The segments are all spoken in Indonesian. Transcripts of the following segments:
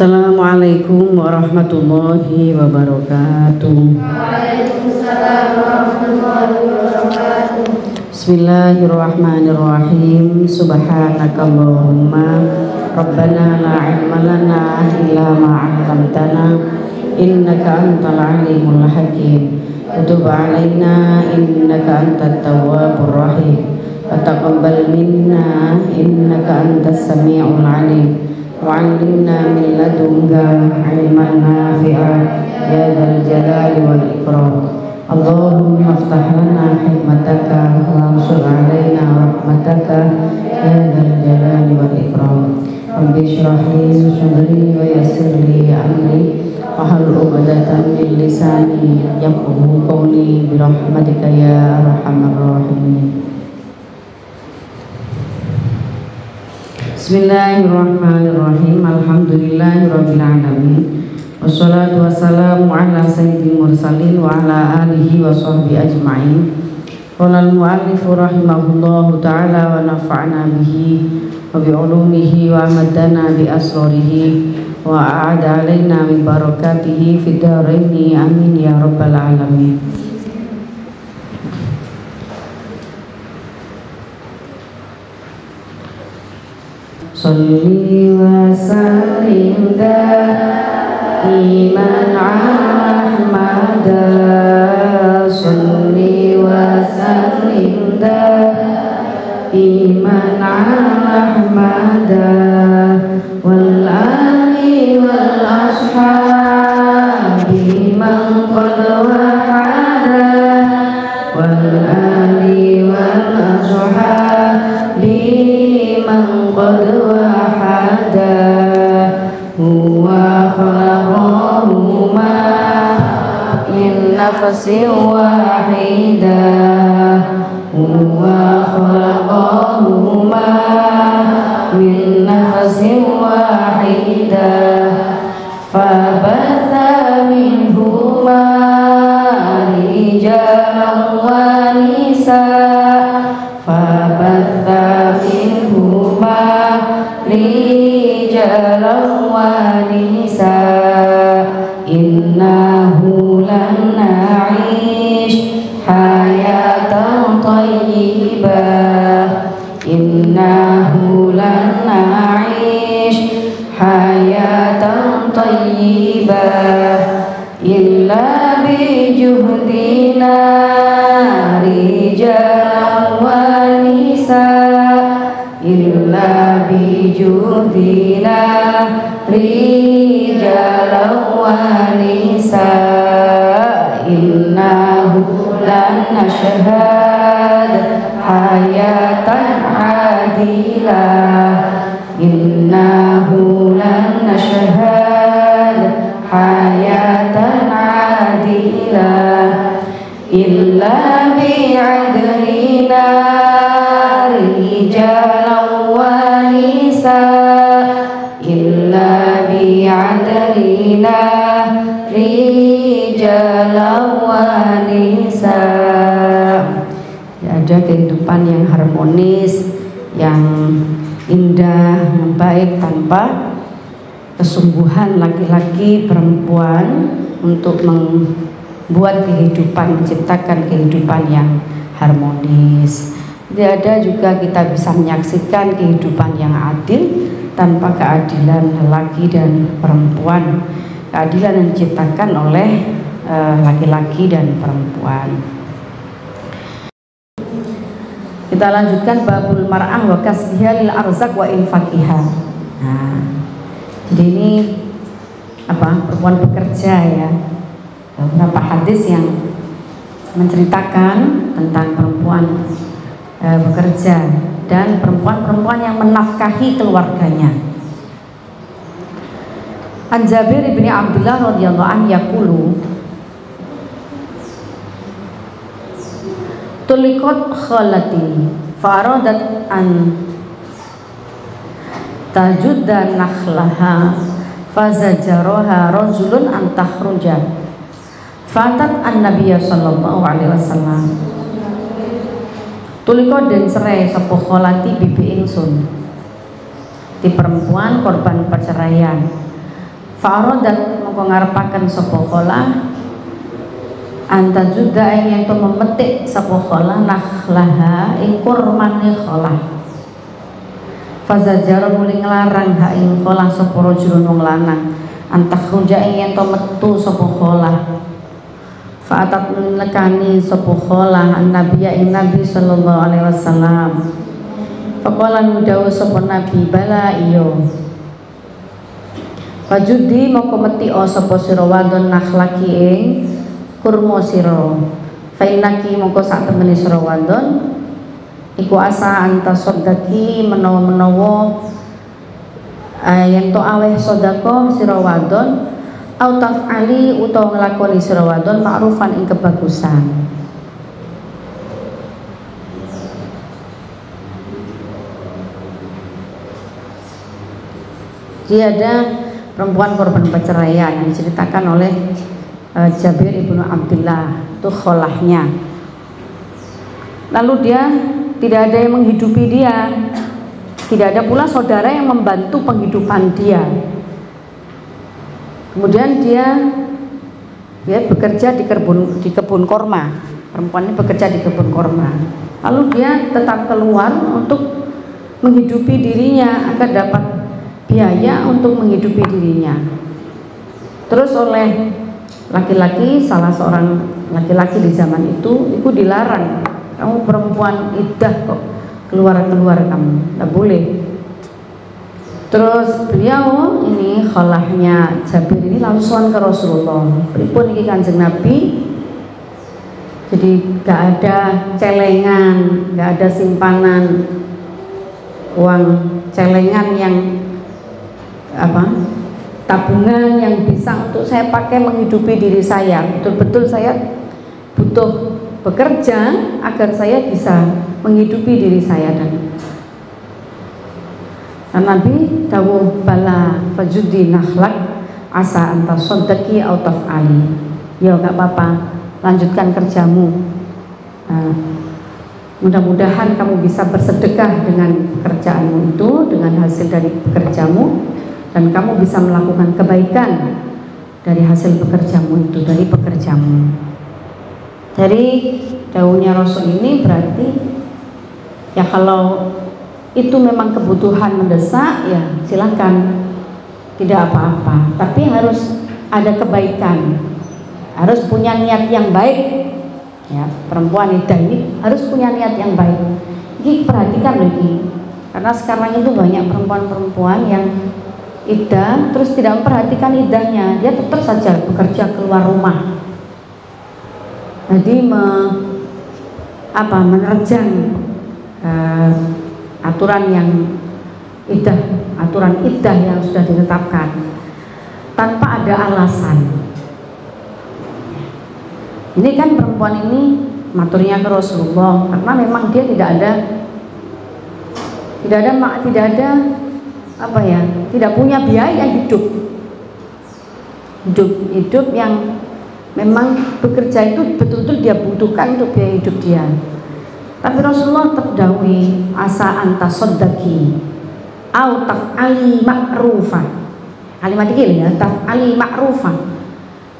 Assalamualaikum warahmatullahi wabarakatuh. Waalaikumsalam warahmatullahi wabarakatuh. Bismillahirrahmanirrahim. Subhanakallahumma rabbana la ilma lana illa ma 'allamtana innaka antal alimul hakim. Tub 'alaina innaka antat tawwabur rahim. Wa taqabbal minna innaka antas samiul alim. Wa'allimna min ladunka ilman nafi'an ya dzal jalali wal ikram. Allahumma iftah lana hikmataka wansur alaina rahmataka ya dzal jalali wal ikram. Rabbi shrah li sadri wa yassir li amri wahlul 'uqdatam min lisani yafqahu qawli bi rahmatika ya arhamar rahimin. Bismillahirrahmanirrahim. Alhamdulillahirabbil alamin. Wassalatu wassalamu ala sayyidil mursalin wa ala alihi wa sahbihi ajma'in. Qala al-mu'allif rahimahullahu ta'ala wa nafa'na bihi wa bi ulumihi wa amadana bi asrarihi wa a'ada alaina min barakatihi fid dharaini amin ya rabbal alamin. Salli wa sallim daiman ala Ahmad. Salli wa sallim daiman ala Ahmad wal ali wal ashabi man qad wahada wal ali wal ashabi man qad wahada huwa khalaqahuma min nafsin wahidah huwa khalaqahuma min nafsin wahidah fabatha minhuma rijalan wa nisaa fabatha minhuma rijalan wa nisaa innahu lan na'ish hayatan thayyibah innahu lan na'ish hayatan thayyibah illa bi juhdina rijalan wa nisaa illa bi juhdina rijalan wa nisaa innahu lan nashhad hayatan adilah innahu lan nashhad hayatan adilah illa bi'adlina rijalan wa nisaa illa bi'adlina rijalan wa nisaa. Ada kehidupan yang harmonis, yang indah, yang baik tanpa kesungguhan laki-laki perempuan untuk membuat kehidupan, menciptakan kehidupan yang harmonis. Tidak ada juga kita bisa menyaksikan kehidupan yang adil tanpa keadilan laki dan perempuan. Keadilan yang diciptakan oleh laki-laki dan perempuan. Kita lanjutkan babul mar'ah wa kasbiha lil arzak wa infaqiha. Nah, jadi ini perempuan bekerja ya. Beberapa hadis yang menceritakan tentang perempuan bekerja dan perempuan-perempuan yang menafkahi keluarganya. An Jabir bin Abdullah radhiyallahu anhu yaqulu tuliqat khalati faradat an tajudda nakhlaha fazajaraha rajulun an takhruja fatat an-nabiyya sallallahu alaihi wasallam. Tuliko den cerai sapa kholati bibi ingsun, di perempuan korban perceraian. Fa'aradat mongko ngarepaken sapa kholah anta juga ing ento memetik sapa kholah nakhlaha ing kurmane kholah. Fazajara muli nglarang ha ing kholah sapa rajulun wong lanang antakhruja ing ento metu sapa kholah. Fa'atat nekani sapa kholah an-nabiy ing nabi sallallahu alaihi wasallam. Faqala nudawu sapa nabi bala iya. Fajudi moko meti sapa sira wadon nakhlaki ing kurma sira. Fainaki moko sak temene sira wadon iku asa anta sodaki menawa-menawa yen to aweh sedekah sira wadon au taf'ali utawa nglakoni sira wadon ma'rufan ing kebagusan. Dia ada perempuan korban perceraian yang diceritakan oleh Jabir ibnu Abdullah, itu kholahnya. Lalu dia tidak ada yang menghidupi dia, tidak ada pula saudara yang membantu penghidupan dia. Kemudian dia bekerja di kebun korma. Perempuan ini bekerja di kebun korma. Lalu dia tetap keluar untuk menghidupi dirinya agar dapat biaya untuk menghidupi dirinya. Terus oleh laki-laki, salah seorang laki-laki di zaman itu dilarang, kamu perempuan iddah kok keluar kamu, tidak boleh. Terus beliau ini kholahnya Jabir ini langsung ke Rasulullah. Pripun iki Kanjeng Nabi? Jadi gak ada celengan, gak ada simpanan uang celengan yang tabungan yang bisa untuk saya pakai menghidupi diri saya. Betul-betul saya butuh bekerja agar saya bisa menghidupi diri saya. Dan Nabi dawuh bala fajudi nakhlak asa anta soddaki au taf'ali. Ya gak apa-apa, lanjutkan kerjamu. Mudah-mudahan kamu bisa bersedekah dengan pekerjaanmu itu, dengan hasil dari pekerjamu, dan kamu bisa melakukan kebaikan dari hasil pekerjamu itu, dari pekerjamu. Jadi dawuhnya Rasul ini berarti ya kalau itu memang kebutuhan mendesak ya silakan, tidak apa-apa, tapi harus ada kebaikan, harus punya niat yang baik. Ya, perempuan iddah ini harus punya niat yang baik. Ini perhatikan loh ini, karena sekarang itu banyak perempuan-perempuan yang iddah terus tidak memperhatikan iddahnya, dia tetap saja bekerja keluar rumah. Jadi menerjang aturan iddah yang sudah ditetapkan tanpa ada alasan. Ini kan perempuan ini maturnya ke Rasulullah karena memang dia tidak punya biaya hidup yang memang bekerja itu betul-betul dia butuhkan untuk biaya hidup dia. Tapi Rasulullah terdawuhi asa anta soddaki au taf'ali ma'rufah. Kalimat ini ya, taf'ali ma'rufah.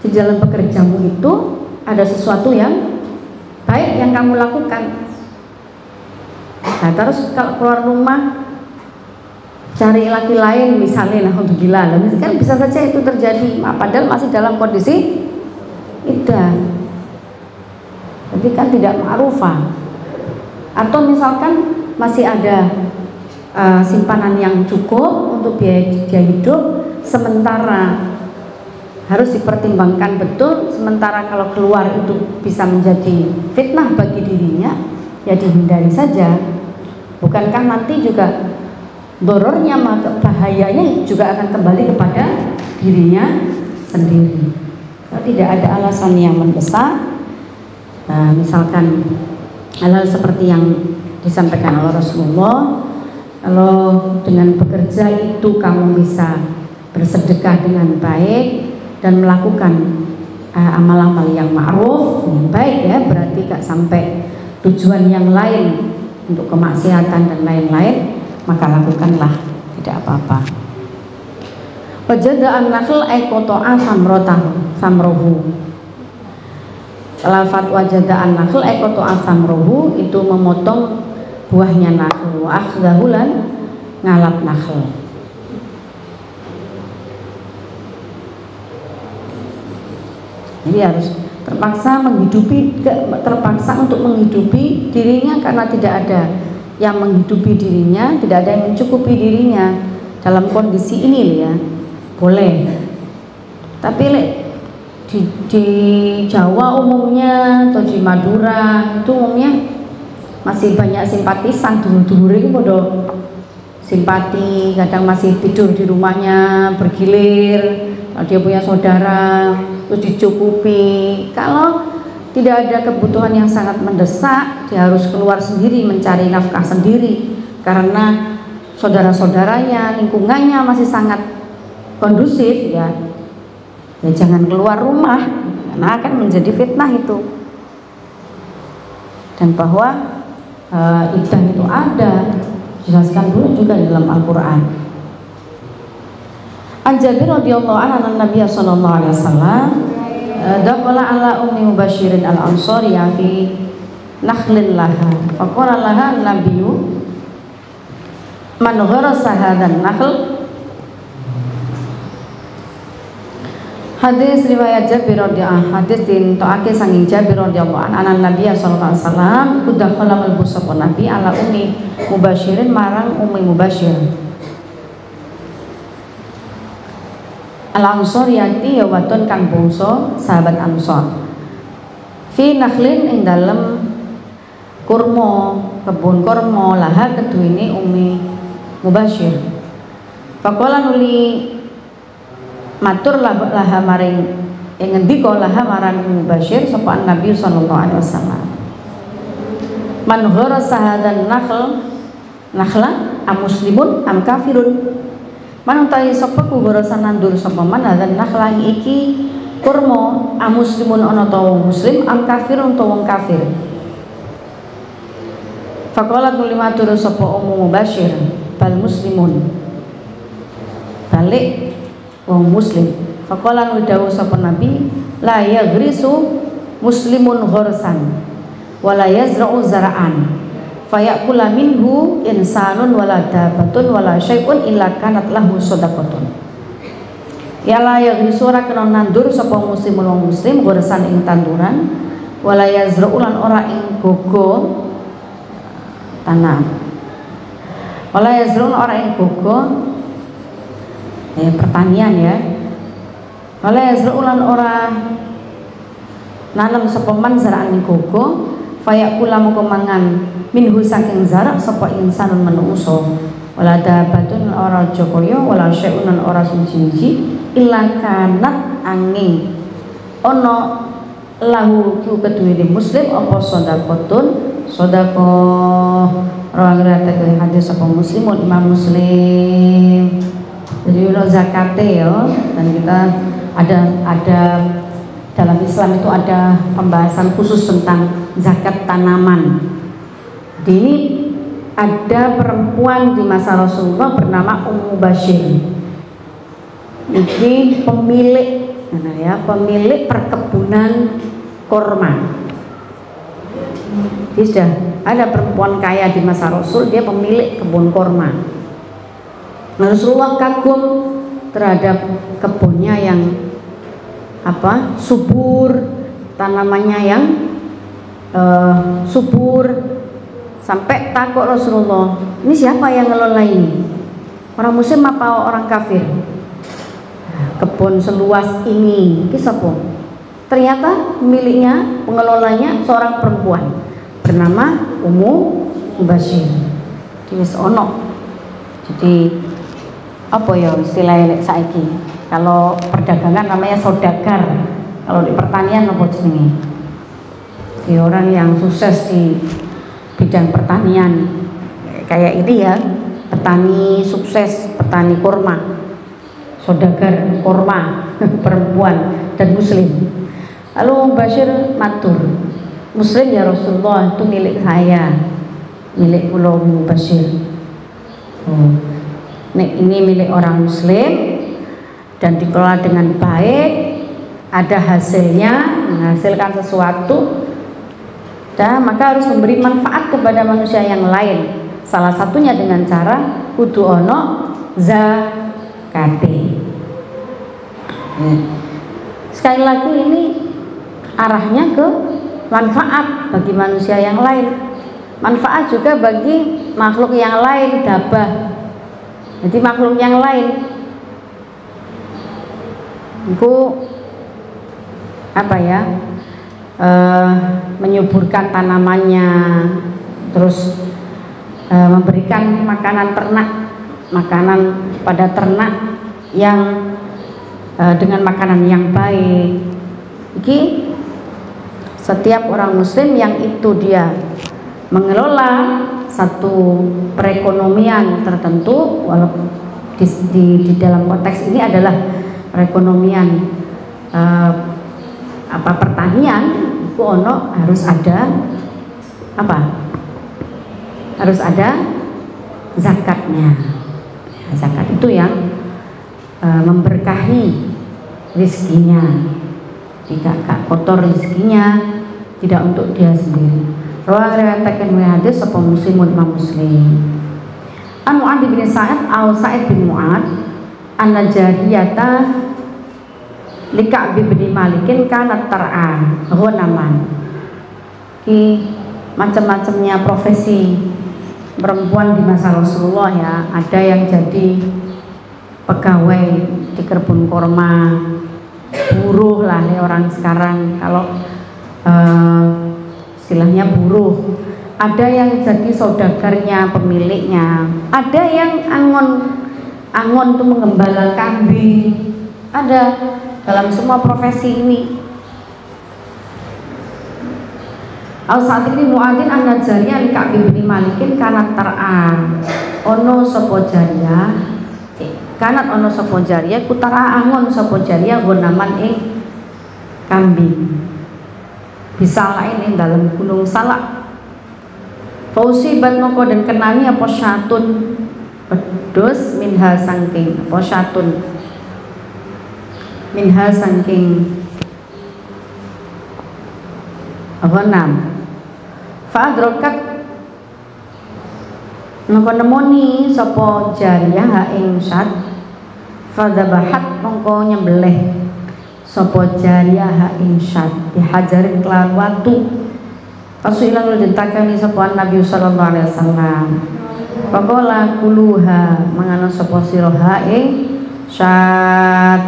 Di dalam pekerjamu itu ada sesuatu yang baik yang kamu lakukan. Nah, terus kalau keluar rumah cari laki lain misalnya, alhamdulillah, kan bisa saja itu terjadi, padahal masih dalam kondisi iddah. Jadi kan tidak ma'rufah. Atau misalkan masih ada simpanan yang cukup untuk biaya hidup, sementara harus dipertimbangkan betul, sementara kalau keluar itu bisa menjadi fitnah bagi dirinya, ya dihindari saja. Bukankah nanti juga dorornya, bahayanya juga akan kembali kepada dirinya sendiri. Kalau tidak ada alasan yang mendesak, misalkan hal-hal seperti yang disampaikan oleh Rasulullah, kalau dengan bekerja itu kamu bisa bersedekah dengan baik dan melakukan amal-amal yang ma'ruf, yang baik ya, berarti gak sampai tujuan yang lain untuk kemaksiatan dan lain-lain, maka lakukanlah, tidak apa-apa. Fajada'an nakhl ay qata'a samrohu. Lafat wajada'an nakhl ay qata'a samrohu itu memotong buahnya nakhl. Wa akhdahu lan ngalap nakhl. Jadi harus terpaksa untuk menghidupi dirinya karena tidak ada yang menghidupi dirinya, tidak ada yang mencukupi dirinya dalam kondisi ini ya. Boleh. Tapi di Jawa umumnya atau di Madura itu umumnya masih banyak simpatisan, dulur-dulur itu bodoh simpati, kadang masih tidur di rumahnya bergilir. Kalau dia punya saudara terus dicukupi. Kalau tidak ada kebutuhan yang sangat mendesak, dia harus keluar sendiri mencari nafkah sendiri karena saudara-saudaranya, lingkungannya masih sangat kondusif ya jangan keluar rumah karena akan menjadi fitnah itu. Dan bahwa iddah itu ada, jelaskan dulu juga di dalam Al-Quran. An Jabir radhiyallahu anhu Nabi sallallahu alaihi wasallam dakhala ala ummi Mubashirin al-Ansariyah fi nakhlin laha faqala laha an-nabiyyu man gharasa hadzal nakhl. Hadis riwayat Jabir radhiyallahu anhu, hadis dintoake sanging Jabir radhiyallahu anhu anan Nabi sallallahu alaihi wasallam kudakhala mlebu sapa Nabi ala ummi Mubashirin marang ummi Mubashir al-Ansariyati ya wadon kang bangsa sahabat Ansor fi nakhlin ing dalem kurma, kebun kurma laha keduwene ummi Mubashir. Faqala nuli matur laha maring ing ngendika laha marang Mubashir sapa Nabi sallallahu alaihi wasallam. Man gharasa hadzal nakhla am muslimun am kafirun. Man utawi sapa ku gharasa nandur sapa man hadzal nakhla iki kurma am muslimun ana ta wong muslim am kafirun ta wong kafir. Faqala nuli matur sapa ummu Mubashir bal muslimun. Balik wong muslim. Faqala nudawu sapa Nabi la yaghrisu muslimun ghorsan wala yazra'u zara'an fayakula minhu insanun wala dabatun wala syai'un illa kanat lahu shadaqatun. Ya la yaghrisu ora kena nandur sapa muslimun wong muslim ghorsan ing tanduran wala yazra'u lan ora ing gogo tanam. Wala yazra'u ora ing gogo pertanian ya. Wala yazra'ulan ora nanam sapa man zara'an ing gogo fayakula moko mangan minhu saking zarak sapa insanun manungsa wala dabatun ora jokaya wala syai'un ora suci-suci illa kanat angin ana lahu ku keduwene muslim apa sedekahun sedekah rawang hadis sapa muslimun Imam Muslim. Jadi udah zakate ya, dan kita ada dalam Islam itu ada pembahasan khusus tentang zakat tanaman. Jadi ini ada perempuan di masa Rasulullah bernama Ummu Bashir. Ini pemilik perkebunan korma. Jadi sudah ada perempuan kaya di masa Rasul, dia pemilik kebun korma. Rasulullah kagum terhadap kebunnya yang subur, tanamannya yang subur, sampai takut Rasulullah, ini siapa yang ngelola ini? Orang muslim apa orang kafir? Kebun seluas ini siapa? Ternyata miliknya, pengelolanya seorang perempuan bernama Ummu Mubashir. Jadi apa ya istilahnya saiki? Kalau perdagangan namanya saudagar, kalau di pertanian apa jenenge? Di orang yang sukses di bidang pertanian kayak ini ya, petani sukses, petani kurma, saudagar kurma, perempuan dan muslim. Lalu Bashir matur, muslim ya Rasulullah, itu milik saya, milik Pulau Bashir. Nek ini milik orang muslim, dan dikelola dengan baik, ada hasilnya, menghasilkan sesuatu, dan maka harus memberi manfaat kepada manusia yang lain. Salah satunya dengan cara kudu ono zakate. Sekali lagi ini arahnya ke manfaat bagi manusia yang lain, manfaat juga bagi makhluk yang lain, dabah. Jadi makhluk yang lain itu apa ya, menyuburkan tanamannya, terus memberikan makanan ternak, makanan pada ternak yang dengan makanan yang baik. Iki setiap orang muslim yang itu dia mengelola satu perekonomian tertentu, walaupun di dalam konteks ini adalah perekonomian pertanian, itu ono harus ada apa? Harus ada zakatnya. Zakat itu yang memberkahi rizkinya, tidak kotor rizkinya, tidak untuk dia sendiri. Riwayatkan hadis sapa Muslimun Imam Muslim. An Mu'ad bin Sa'id au Sa'id bin Mu'ad anna jariyata li Ka'b bin Malikin kanat tar'a ghanaman. Ki macam-macamnya profesi perempuan di masa Rasulullah ya. Ada yang jadi pegawai di kebun kurma, buruh lah ya orang sekarang kalau istilahnya buruh. Ada yang jadi saudagarnya, pemiliknya. Ada yang angon itu mengembala kambing. Ada dalam semua profesi ini. Al-Sa'id bin Mu'adin an-Najariyah li Ka'b bin Malikin kanat tar'a ono sapa jariyah, kanat ono sapa jariyah kutara angon sapa jariyah gonaman ing kambing. Bisa lain ing dalam gunung Salak. Fausibat moko dan kenani apa syatun pedus minha sangking apa syatun minha sangking ghanam. Fa'adrokat moko nemoni sapa jariyah ha ing syat. Fadzabahat moko nyembelih sapa jariyah ha ing syat dihajarin kelawan watu. Fasuilan ditakani sapa Nabi sallallahu alaihi wasallam. Faqala kuluha mangano sapa sira ha ing syat.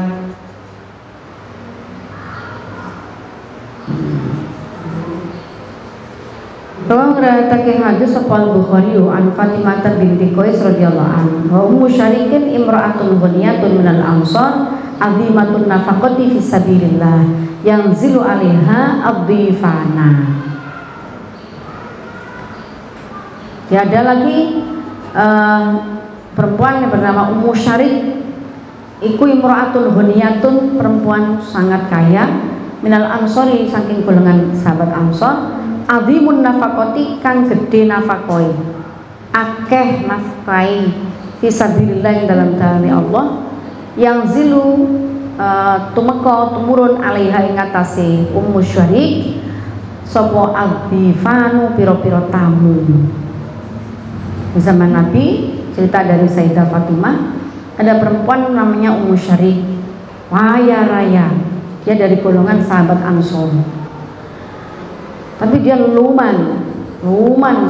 Rawang riwayatake hadis sapa Al-Bukhari an Fatimah binti Qais radhiyallahu anha wa ummu syarikin imra'atun ghaniyatun minal ansar azimatun nafaqati fi sabilillah yang zilu 'alaiha adhifana. Ya, ada lagi perempuan yang bernama Ummu Syarik. Iku imra'atun ghaniyatun, perempuan sangat kaya, minal ansori saking golongan sahabat Ansor, azimun nafaqati kang gede nafakoi, akeh nafkai fisabilillah dalam dalane Allah, yang zilu tumeka tumurun alaiha ing atase Ummu Syarik sapa adhifanu pira-pira tamu. Zaman Nabi, cerita dari Sayyidah Fatimah, ada perempuan namanya Ummu Syarik, kaya raya, dia dari golongan sahabat Ansor, tapi dia luman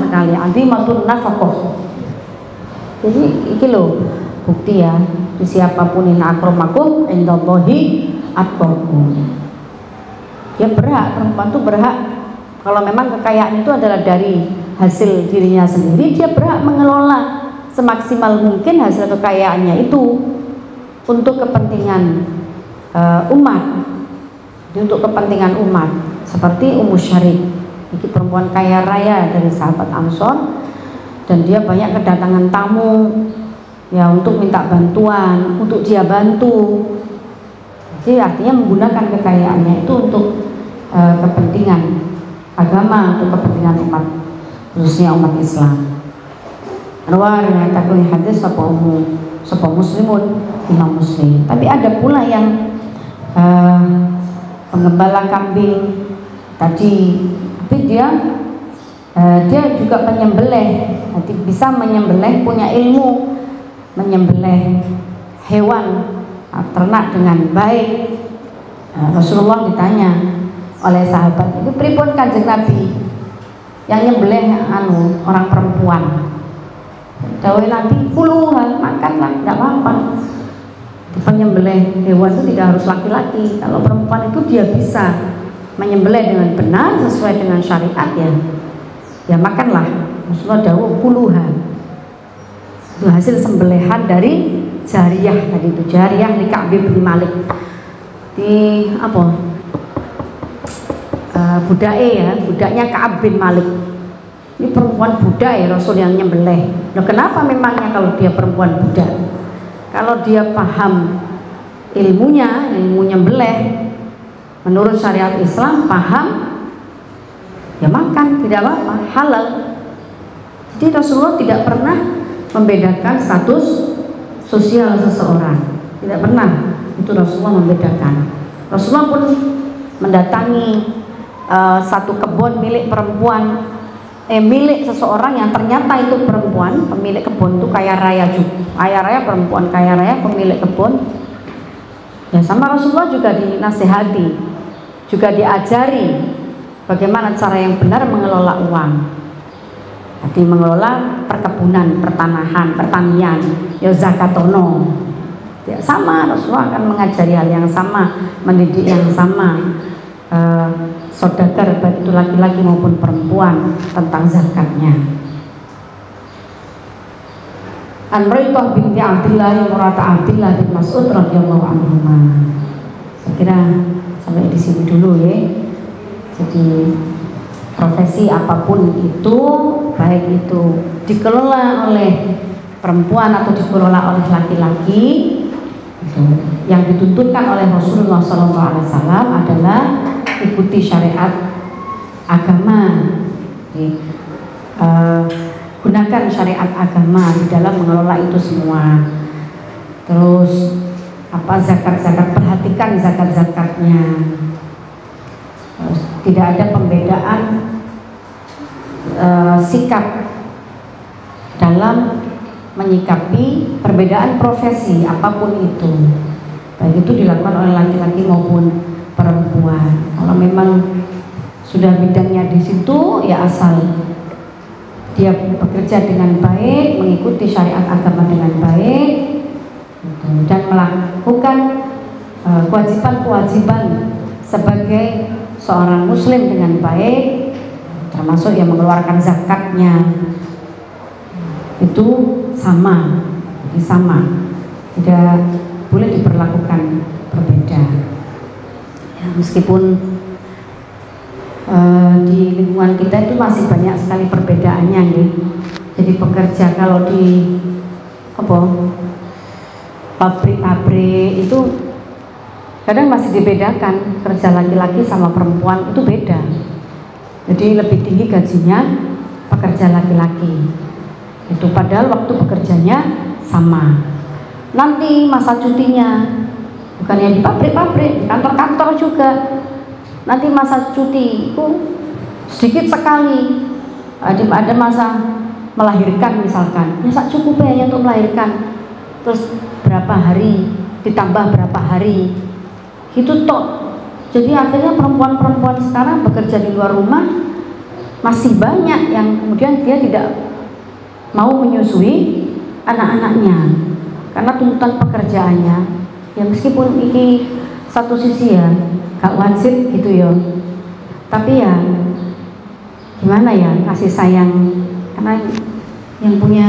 sekali, azimatun nafaqah. Jadi iki loh bukti ya, siapapun in akramakum indallahi atqakum. Dia berhak, perempuan itu berhak, kalau memang kekayaan itu adalah dari hasil dirinya sendiri, dia berhak mengelola semaksimal mungkin hasil kekayaannya itu untuk kepentingan umat, untuk kepentingan umat. Seperti Ummu Syarik, ini perempuan kaya raya dari sahabat Ansor, dan dia banyak kedatangan tamu ya untuk minta bantuan, untuk dia bantu. Jadi artinya menggunakan kekayaannya itu untuk kepentingan agama, untuk kepentingan umat, khususnya umat Islam. Riwayat hadis sapa Ummu sapa muslimun imam muslim. Tapi ada pula yang penggembala kambing tadi, tapi dia juga penyembelih, jadi bisa menyembelih, punya ilmu menyembelih hewan ternak dengan baik. Rasulullah ditanya oleh sahabat, itu pripun Kanjeng Nabi yang nyembelih orang perempuan? Dawuh Nabi, puluhan, makanlah, tidak apa-apa. Penyembelih hewan itu tidak harus laki-laki. Kalau perempuan itu dia bisa menyembelih dengan benar sesuai dengan syariat, ya makanlah. Rasulullah dawuh puluhan. Itu hasil sembelihan dari jariyah tadi, itu jariyah li Ka'b bin Malik di budaknya Ka'ab bin Malik. Ini perempuan budak ya, Rasul yang nyembelih. Nah, kenapa memangnya kalau dia perempuan budak? Kalau dia paham ilmunya, ilmu nyembelih menurut syariat Islam, paham, ya makan, tidak apa-apa, halal. Jadi Rasulullah tidak pernah membedakan status sosial seseorang, tidak pernah itu Rasulullah membedakan. Rasulullah pun mendatangi satu kebun milik perempuan, milik seseorang yang ternyata itu perempuan, pemilik kebun itu kaya raya juga, kaya raya, perempuan kaya raya, pemilik kebun. Ya sama Rasulullah juga dinasihati, juga diajari bagaimana cara yang benar mengelola uang. Jadi mengelola perkebunan, pertanahan, pertanian, ya zakatono. Ya sama, Rasulullah akan mengajari hal yang sama, mendidik yang sama. Saudagar baik itu laki-laki maupun perempuan tentang zakatnya. An Raithah binti Abdillah murata Abdillah bin Mas'ud radhiyallahu anhu. Saya kira sampai di sini dulu ya. Jadi profesi apapun itu, baik itu dikelola oleh perempuan atau dikelola oleh laki-laki, yang dituntutkan oleh Rasulullah SAW adalah ikuti syariat agama, gunakan syariat agama di dalam mengelola itu semua. Terus zakat-zakat, perhatikan zakat-zakatnya. Tidak ada pembedaan sikap dalam menyikapi perbedaan profesi apapun itu, baik itu dilakukan oleh laki-laki maupun perempuan. Kalau memang sudah bidangnya di situ, ya asal dia bekerja dengan baik, mengikuti syariat agama dengan baik, dan melakukan kewajiban-kewajiban sebagai seorang muslim dengan baik, termasuk yang mengeluarkan zakatnya, itu sama, tidak boleh diperlakukan berbeda. Ya, meskipun di lingkungan kita itu masih banyak sekali perbedaannya, ya. Jadi pekerja kalau di pabrik-pabrik itu kadang masih dibedakan, kerja laki-laki sama perempuan itu beda. Jadi lebih tinggi gajinya pekerja laki-laki. Itu padahal waktu bekerjanya sama. Nanti masa cutinya, bukannya di pabrik-pabrik, di kantor-kantor juga, nanti masa cuti itu sedikit sekali. Ada masa melahirkan misalkan, ya sak cukupnya untuk melahirkan, terus berapa hari ditambah berapa hari, itu tok. Jadi akhirnya perempuan-perempuan sekarang bekerja di luar rumah masih banyak yang kemudian dia tidak mau menyusui anak-anaknya karena tuntutan pekerjaannya. Ya meskipun ini satu sisi ya gak wajib gitu ya, tapi ya gimana ya, kasih sayang, karena yang punya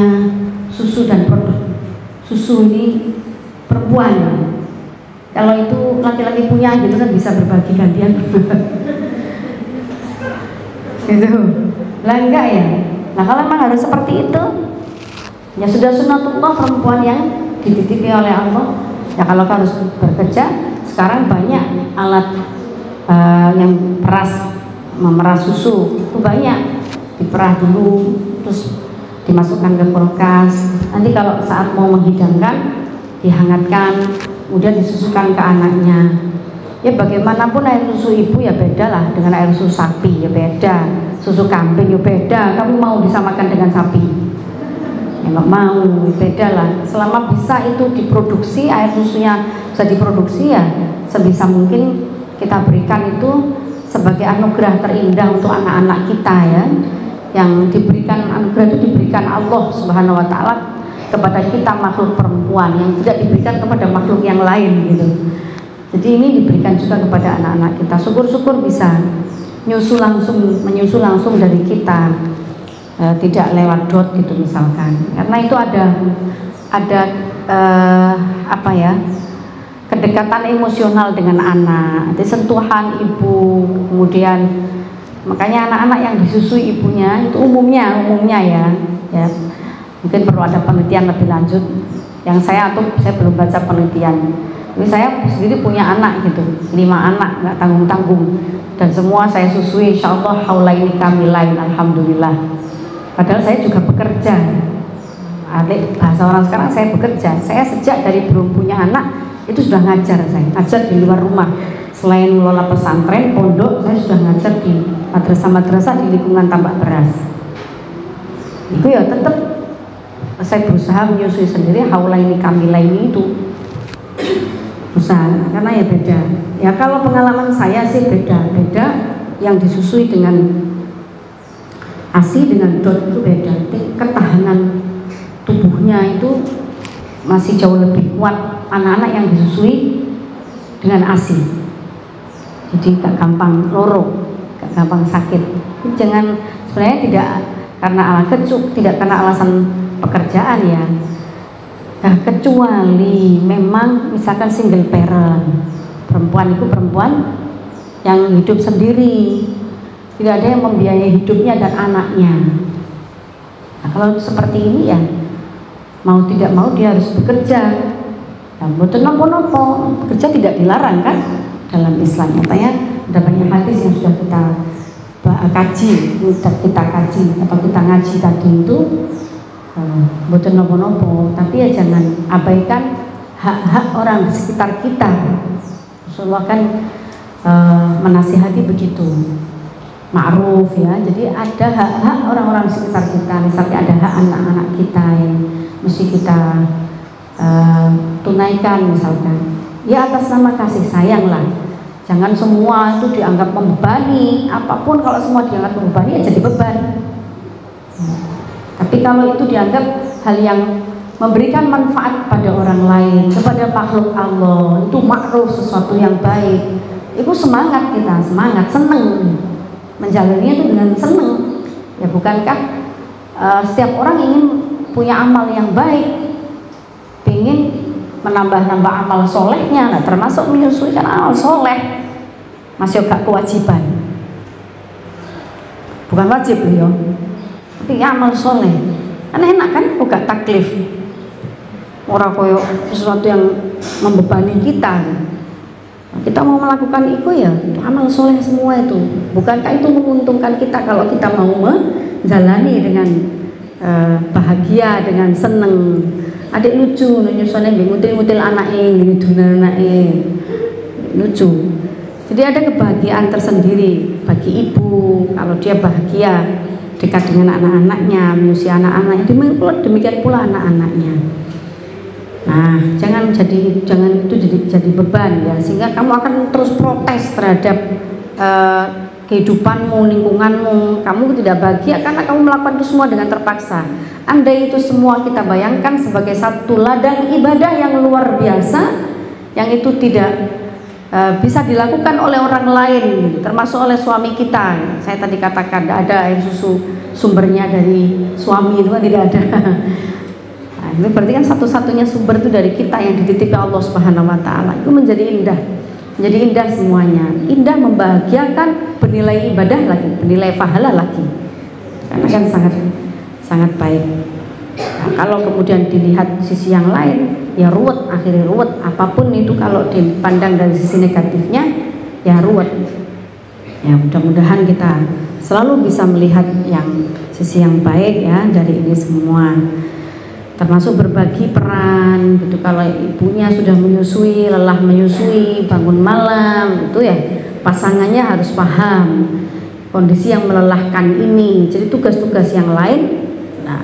susu dan produk susu ini perempuan ya. Kalau itu laki-laki punya gitu kan bisa berbagi gantian gitu lah, enggak ya. Nah kalau memang harus seperti itu, ya sudah sunatullah perempuan yang dititipi oleh Allah. Ya kalau harus bekerja, sekarang banyak alat yang memeras susu itu banyak, diperah dulu, terus dimasukkan ke kulkas. Nanti kalau saat mau menghidangkan, dihangatkan, kemudian disusukan ke anaknya. Ya bagaimanapun air susu ibu ya beda lah dengan air susu sapi, ya beda. Susu kambing ya beda. Kamu mau disamakan dengan sapi? Ya nggak mau, beda lah. Selama bisa itu diproduksi, air susunya bisa diproduksi, ya sebisa mungkin kita berikan itu sebagai anugerah terindah untuk anak-anak kita, ya. Yang diberikan anugerah itu diberikan Allah Subhanahu wa taala kepada kita makhluk perempuan, yang tidak diberikan kepada makhluk yang lain gitu. Jadi ini diberikan juga kepada anak-anak kita. Syukur-syukur bisa menyusu langsung dari kita, tidak lewat dot gitu misalkan. Karena itu ada apa ya, kedekatan emosional dengan anak, jadi sentuhan ibu, kemudian makanya anak-anak yang disusui ibunya itu umumnya ya mungkin perlu ada penelitian lebih lanjut. Yang saya belum baca penelitian. Ini saya sendiri punya anak gitu, 5 anak nggak tanggung-tanggung, dan semua saya susui insya Allah haulaini kamilain, alhamdulillah. Padahal saya juga bekerja. Adik bahasa orang sekarang, saya bekerja. Saya sejak dari belum punya anak itu sudah ngajar, saya ngajar di luar rumah. Selain mengelola pesantren, pondok, saya sudah ngajar di madrasah-madrasah di lingkungan tambak beras. Itu ya tetap saya berusaha menyusui sendiri haulaini kamilaini itu. Usaha, karena ya beda. Ya kalau pengalaman saya sih beda yang disusui dengan ASI dengan dot itu beda. Ketahanan tubuhnya itu masih jauh lebih kuat anak-anak yang disusui dengan ASI. Jadi gak gampang loro, gak gampang sakit. Jangan, sebenarnya tidak karena alasan pekerjaan ya. Nah, kecuali memang misalkan single parent, perempuan itu perempuan yang hidup sendiri, tidak ada yang membiayai hidupnya dan anaknya. Nah, kalau seperti ini ya mau tidak mau dia harus bekerja. Nah, betul nopo bekerja tidak dilarang kan dalam Islam. Makanya ada banyak hadis yang sudah kita kaji atau kita ngaji tadi itu. Betul nopo, tapi ya jangan abaikan hak-hak orang di sekitar kita. Rasulullah kan menasihati begitu, ma'ruf ya. Jadi ada hak-hak orang-orang di sekitar kita. Misalnya ada hak anak-anak kita yang mesti kita tunaikan misalkan. Ya atas nama kasih sayang lah. Jangan semua itu dianggap membebani. Apapun kalau semua dianggap membebani ya jadi beban. Tapi kalau itu dianggap hal yang memberikan manfaat pada orang lain, kepada makhluk Allah, itu ma'ruf, sesuatu yang baik, itu semangat kita, seneng menjalaninya itu dengan seneng. Ya bukankah setiap orang ingin punya amal yang baik, ingin menambah-nambah amal solehnya, nah termasuk menyusui kan amal soleh, masih agak kewajiban, bukan wajib beliau. Tapi amal soleh kan enak kan, bukan taklif, orang koyo sesuatu yang membebani kita. Kita mau melakukan itu ya amal soleh semua itu. Bukankah itu menguntungkan kita kalau kita mau menjalani dengan bahagia, dengan seneng. Adik lucu, nyusunnya ngutil-ngutil anaknya, ngiduna anaknya, lucu. Jadi ada kebahagiaan tersendiri bagi ibu kalau dia bahagia dekat dengan anak-anaknya, menyusui anak-anaknya, demikian pula anak-anaknya. Nah, jangan itu jadi beban ya, sehingga kamu akan terus protes terhadap kehidupanmu, lingkunganmu. Kamu tidak bahagia karena kamu melakukan itu semua dengan terpaksa. Andai itu semua kita bayangkan sebagai satu ladang ibadah yang luar biasa, yang itu tidak bisa dilakukan oleh orang lain, termasuk oleh suami kita. Saya tadi katakan tidak ada air susu sumbernya dari suami, itu kan tidak ada. Nah, ini berarti kan satu-satunya sumber itu dari kita yang dititipi Allah Subhanahu Wa Taala. Itu menjadi indah semuanya, indah, membahagiakan, bernilai ibadah lagi, bernilai pahala lagi, karena kan sangat baik. Nah, kalau kemudian dilihat sisi yang lain, ya ruwet, akhirnya ruwet. Apapun itu kalau dipandang dari sisi negatifnya, ya ruwet. Ya mudah-mudahan kita selalu bisa melihat yang sisi yang baik ya dari ini semua, termasuk berbagi peran gitu. Kalau ibunya sudah menyusui, lelah menyusui, bangun malam, itu ya pasangannya harus paham kondisi yang melelahkan ini. Jadi tugas-tugas yang lain, nah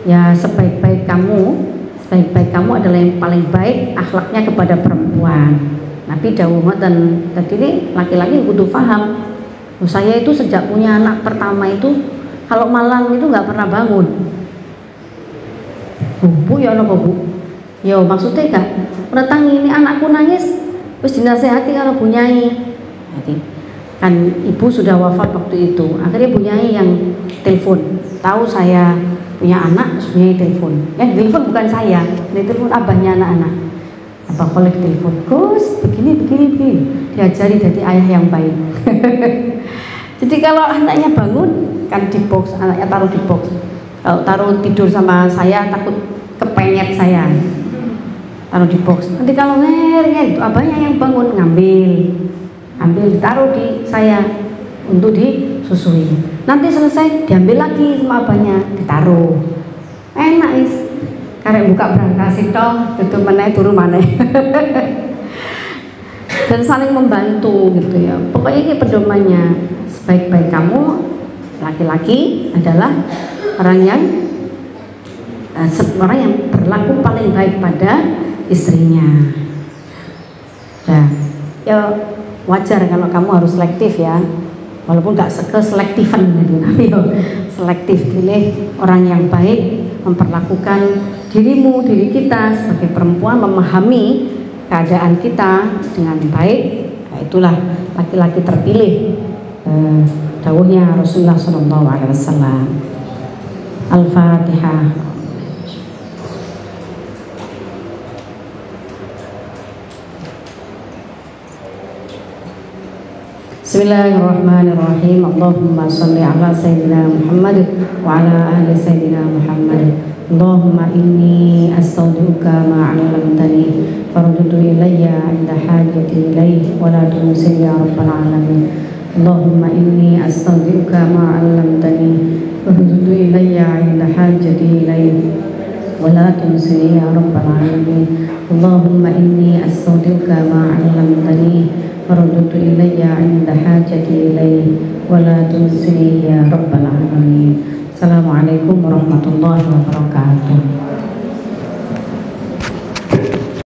ya sebaik-baik kamu adalah yang paling baik akhlaknya kepada perempuan. Nabi dawuh dan tadi ini laki-laki kudu paham. Saya itu sejak punya anak pertama itu kalau malam itu nggak pernah bangun. Bu ya apa bu? Yo maksudnya kan mendatangi ini anakku nangis, terus dinasehati kalau Bu Nyai. Jadi kan ibu sudah wafat waktu itu. Akhirnya Bu Nyai yang telepon. Tahu saya punya anak, terus Bu Nyai telepon. Telepon bukan saya, telepon abahnya anak-anak. Apa kolek telepon, Gus begini. Diajari jadi ayah yang baik. Jadi kalau anaknya bangun kan di box, anaknya taruh di box. Kalau taruh tidur sama saya takut kepenyet saya, taruh di box. Nanti kalau itu abahnya yang bangun ngambil ditaruh di saya untuk disusui. Nanti selesai diambil lagi sama abahnya ditaruh. Enak is. Karek buka berangkas itu tutup meneh turu maneh. Dan saling membantu gitu ya. Pokoknya ini pedomannya. Sebaik-baik kamu laki-laki adalah orang yang berlaku paling baik pada istrinya. Nah, ya wajar kalau kamu harus selektif ya. Walaupun gak selektifan gitu, tapi selektif, pilih orang yang baik, memperlakukan diri kita sebagai perempuan, memahami keadaan kita dengan baik. Nah, itulah laki-laki terpilih. Dawuhnya Rasulullah SAW. Al-Fatihah. Bismillahirrahmanirrahim. Allahumma salli ala Sayyidina Muhammad wa ala ahli Sayyidina Muhammad. Allahumma inni astaudiuka ma 'allamtani faruddu ilayya 'inda hajati ilayhi wa la tunsi ya rabbal alamin. Allahumma inni astaudiuka ma 'allamtani faruddu ilayya 'inda hajati ilayhi wa la tunsi ya rabbal alamin. Allahumma inni astaudiuka ma 'allamtani faruddu ilayya 'inda hajati ilayhi wa la tunsi ya rabbal alamin. Assalamualaikum warahmatullahi wabarakatuh.